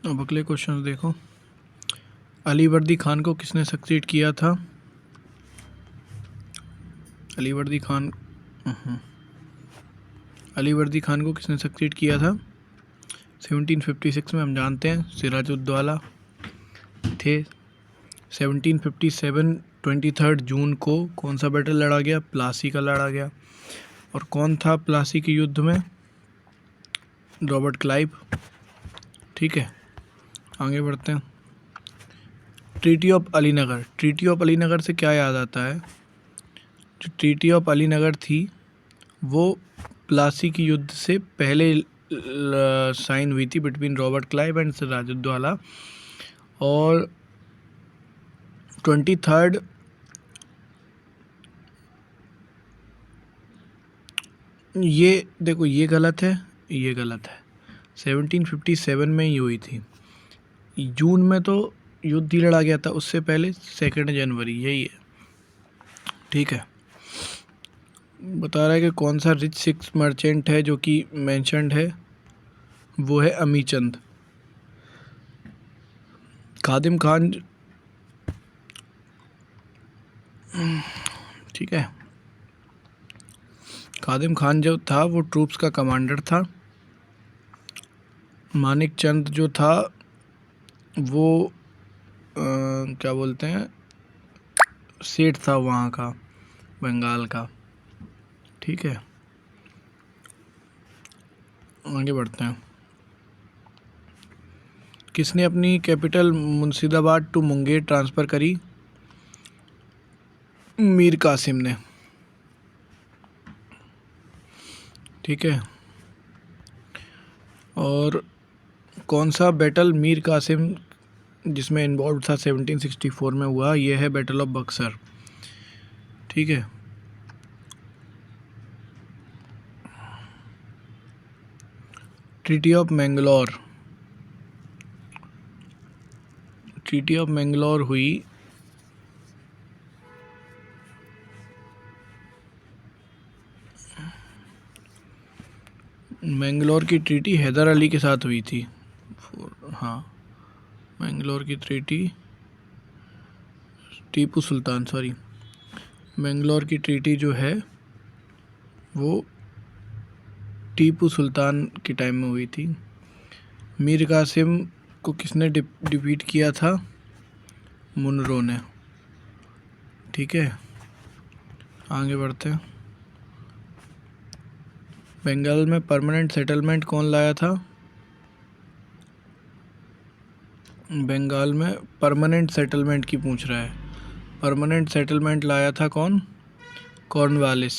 अब अगले क्वेश्चन देखो। अलीवर्दी खान को किसने सक्सीड किया था? अलीवर्दी खान को किसने सक्सीड किया था 1756 में? हम जानते हैं सिराजुद्दौला थे। 1757 23 जून को कौन सा बैटल लड़ा गया? प्लासी का लड़ा गया। और कौन था प्लासी के युद्ध में? Robert Clive. ठीक है, आगे बढ़ते हैं। Treaty of Alinagar. Treaty of Alinagar से क्या याद आता है? जो ट्रीटी ऑफ अलीनगर थी वो प्लासी के युद्ध से पहले साइन हुई थी between Robert Clive and Sirajuddaula. और 23 ये देखो, ये गलत है, ये गलत है। 1757 में ही हुई थी। जून में तो युद्ध ही लड़ा गया था, उससे पहले 2 जनवरी, यही है। ठीक है, बता रहा है कि कौन सा रिच सिक्स मर्चेंट है जो कि मेंशन्ड है, वो है अमीचंद। खादिम खान, ठीक है, खादिम खान जो था वो ट्रूप्स का कमांडर था। मानिक चंद जो था वो क्या बोलते हैं, सेठ था वहाँ का, बंगाल का। ठीक है, आगे बढ़ते हैं। किसने अपनी capital Murshidabad to Munger transfer करी? मीर कासिम ने। ठीक है, और कौन सा बैटल मीर कासिम जिसमें इन्वॉल्व था 1764 में हुआ? ये है बैटल ऑफ बक्सर। ठीक है, treaty of Mangalore. Treaty of Mangalore हुई मैंगलोर की ट्रीटी हैदर अली के साथ हुई थी। हाँ, मैंगलोर की ट्रीटी टीपू सुल्तान, सॉरी, मैंगलोर की ट्रीटी जो है वो टीपू सुल्तान के टाइम में हुई थी। मीर कासिम को किसने डिफीट किया था? मुनरो ने। ठीक है, आगे बढ़ते हैं। बंगाल में परमानेंट सेटलमेंट कौन लाया था? बंगाल में परमानेंट सेटलमेंट की पूछ रहा है। परमानेंट सेटलमेंट लाया था कौन? कॉर्नवालिस।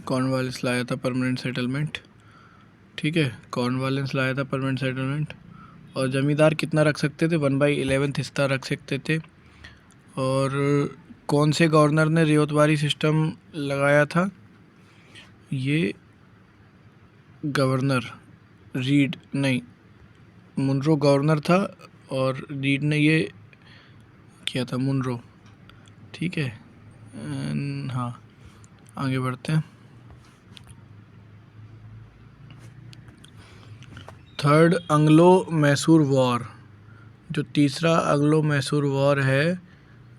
कॉर्नवालिस लाया था परमानेंट सेटलमेंट। ठीक है, कॉर्नवालिस लाया था परमानेंट सेटलमेंट। और ज़मींदार कितना रख सकते थे? 1/11 हिस्सा रख सकते थे। और कौन से गवर्नर ने रियायतवारी सिस्टम लगाया था? ये गवर्नर रीड नहीं, मुनरो गवर्नर था और रीड ने ये किया था, मुनरो। ठीक है, हाँ, आगे बढ़ते हैं। थर्ड एंग्लो मैसूर वॉर, जो तीसरा एंग्लो मैसूर वॉर है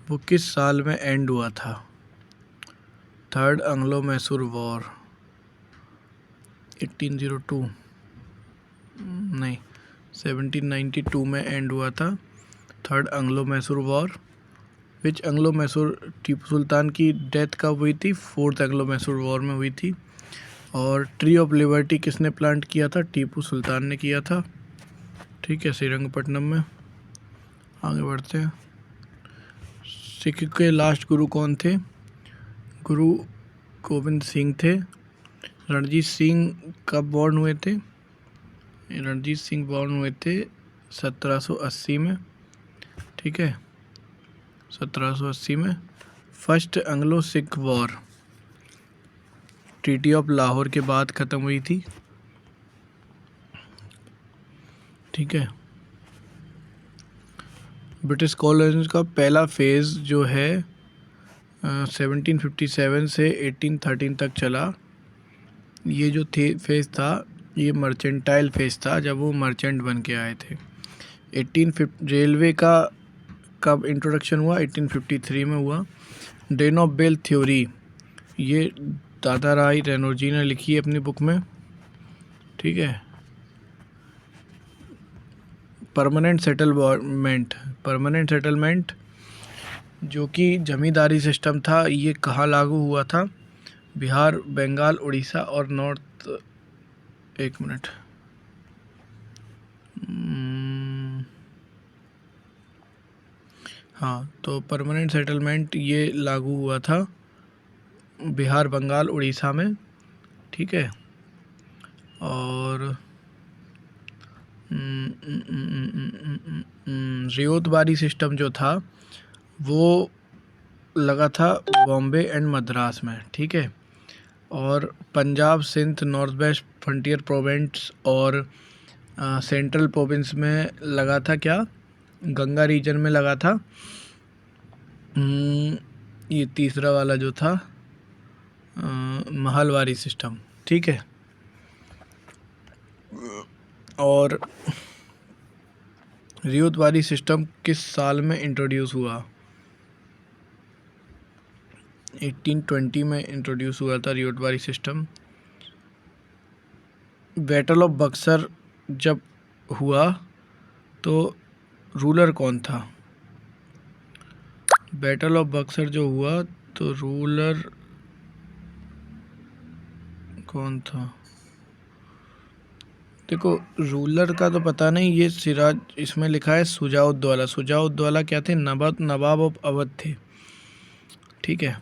वो किस साल में एंड हुआ था? थर्ड एंग्लो मैसूर वॉर 1802 नहीं, 1792 में एंड हुआ था थर्ड एंग्लो मैसूर वॉर। विच एंग्लो मैसूर, टीपू सुल्तान की डेथ कब हुई थी? फोर्थ एंग्लो मैसूर वॉर में हुई थी। और ट्री ऑफ लिबर्टी किसने प्लांट किया था? टीपू सुल्तान ने किया था। ठीक है, श्रीरंगपट्टनम में। आगे बढ़ते हैं। सिख के लास्ट गुरु कौन थे? गुरु गोविंद सिंह थे। रणजीत सिंह कब बॉर्न हुए थे? रणजीत सिंह बॉर्न हुए थे 1780 में। ठीक है, 1780 में। First Anglo Sikh war treaty of Lahore के बाद ख़त्म हुई थी। ठीक है, ब्रिटिश कॉलोनी का पहला फेज़ जो है 1757 से 1813 तक चला। ये जो फेज़ था ये मर्चेंटाइल फेज था जब वो मर्चेंट बन के आए थे। 1850 रेलवे का कब इंट्रोडक्शन हुआ? 1853 में हुआ। डेनो बेल थ्योरी ये दादा राय रेनोजी ने लिखी है अपनी बुक में, ठीक है। परमानेंट सेटलमेंट जो कि जमींदारी सिस्टम था, ये कहाँ लागू हुआ था? बिहार, बंगाल, उड़ीसा और नॉर्थ, एक मिनट, हाँ, तो परमानेंट सेटलमेंट ये लागू हुआ था बिहार, बंगाल, उड़ीसा में, ठीक है। और रियोतबारी सिस्टम जो था वो लगा था बॉम्बे एंड मद्रास में, ठीक है। और Punjab, Sindh, North West Frontier Province और सेंट्रल प्रोविंस में लगा था क्या? गंगा रीजन में लगा था ये तीसरा वाला जो था महलवारी सिस्टम, ठीक है। और रियोतवारी सिस्टम किस साल में इंट्रोड्यूस हुआ? 1820 में इंट्रोड्यूस हुआ था ryotwari system. Battle of Buxar जब हुआ तो रूलर कौन था? बैटल ऑफ बक्सर जो हुआ तो रूलर कौन था? देखो, रूलर का तो पता नहीं, ये सिराज, इसमें लिखा है सुजाउद्दौला। सुजाउद्दौला क्या थे? नवाब ऑफ अवध थे, ठीक है।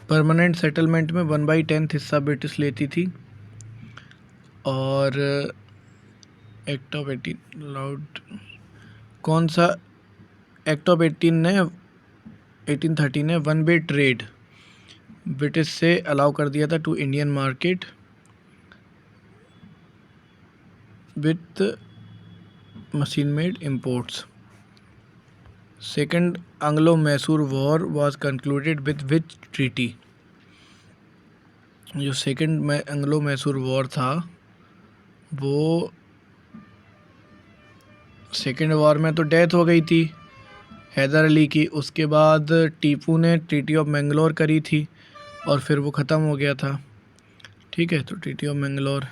परमानेंट सेटलमेंट में 1/10 हिस्सा ब्रिटिश लेती थी। और एक्ट ऑफ 18 अलाउड, कौन सा एक्ट ऑफ 1830 ने वन वे ट्रेड ब्रिटिश से अलाउ कर दिया था to Indian market with machine made imports. Second Anglo Mysore war was concluded with which treaty? जो सेकेंड एंग्लो मैसूर वॉर था वो, सेकेंड वॉर में तो डेथ हो गई थी हैदर अली की, उसके बाद टीपू ने ट्रीटी ऑफ मैंगलोर करी थी और फिर वो ख़त्म हो गया था, ठीक है। तो ट्रीटी ऑफ मैंगलोर।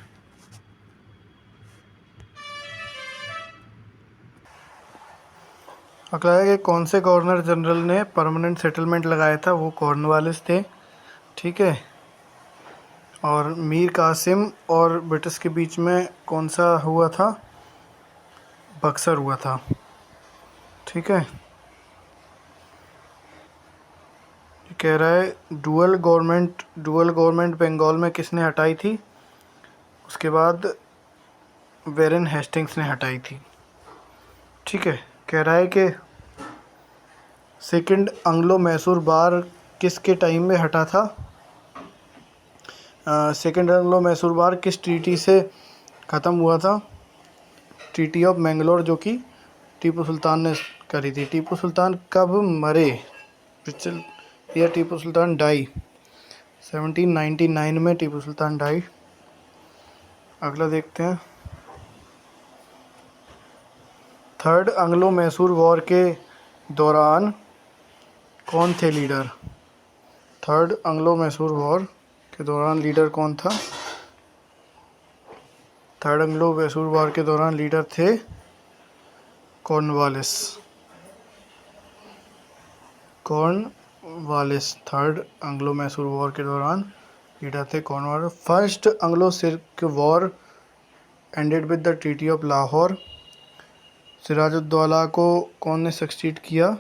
अगला है कि कौन से गवर्नर जनरल ने परमानेंट सेटलमेंट लगाया था? वो कॉर्नवालिस थे, ठीक है। और मीर कासिम और ब्रिटिश के बीच में कौन सा हुआ था? बक्सर हुआ था, ठीक है। कह रहा है डुअल गवर्नमेंट बंगाल में किसने हटाई थी? उसके बाद वेरन हेस्टिंग्स ने हटाई थी, ठीक है। कह रहा है कि सेकंड एंग्लो मैसूर वार किसके टाइम में हटा था? सेकंड एंग्लो मैसूर वार किस ट्रीटी से ख़त्म हुआ था? ट्रीटी ऑफ मैंगलोर, जो कि टीपू सुल्तान ने करी थी। टीपू सुल्तान कब मरे? ईयर टीपू सुल्तान डाई 1799 में टीपू सुल्तान डाई। अगला देखते हैं। थर्ड एंग्लो मैसूर वॉर के दौरान कौन थे leader? Third Anglo Mysore war के दौरान लीडर कौन था? थर्ड एंग्लो मैसूर वॉर के दौरान लीडर थे Cornwallis. Third Anglo Mysore war के दौरान लीडर थे Cornwallis. First Anglo Sikh war ended with the treaty of Lahore. Sirajuddaula को कौन ने सक्सीड किया?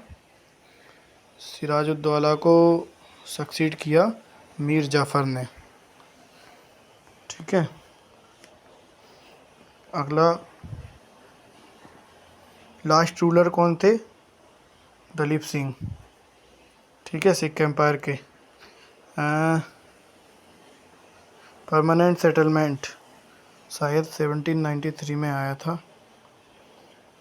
सिराजुद्दौला को सक्सीड किया मीर जाफ़र ने, ठीक है। अगला, लास्ट रूलर कौन थे? दलीप सिंह, ठीक है, सिख एम्पायर के। परमानेंट सेटलमेंट शायद 1793 में आया था,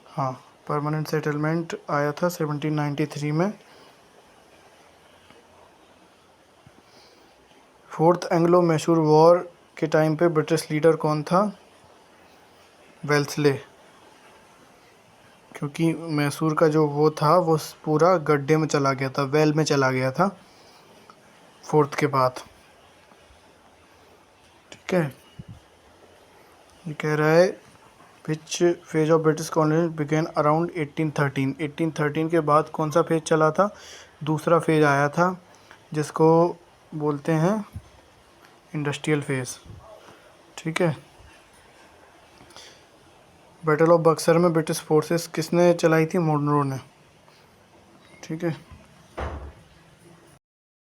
हाँ, परमानेंट सेटलमेंट आया था 1793 में। फोर्थ एंग्लो मैसूर वॉर के टाइम पे ब्रिटिश लीडर कौन था? वेल्सले, क्योंकि मैसूर का जो वो था वो पूरा गड्ढे में चला गया था, वेल में चला गया था फोर्थ के बाद। ठीक है, ये कह रहा है which phase of British colony began around 1813। 1813 के बाद कौन सा फेज चला था? दूसरा फेज आया था जिसको बोलते हैं इंडस्ट्रियल फेज। ठीक है, बैटल ऑफ बक्सर में ब्रिटिश फोर्सेस किसने चलाई थी? मोनरो ने। ठीक है।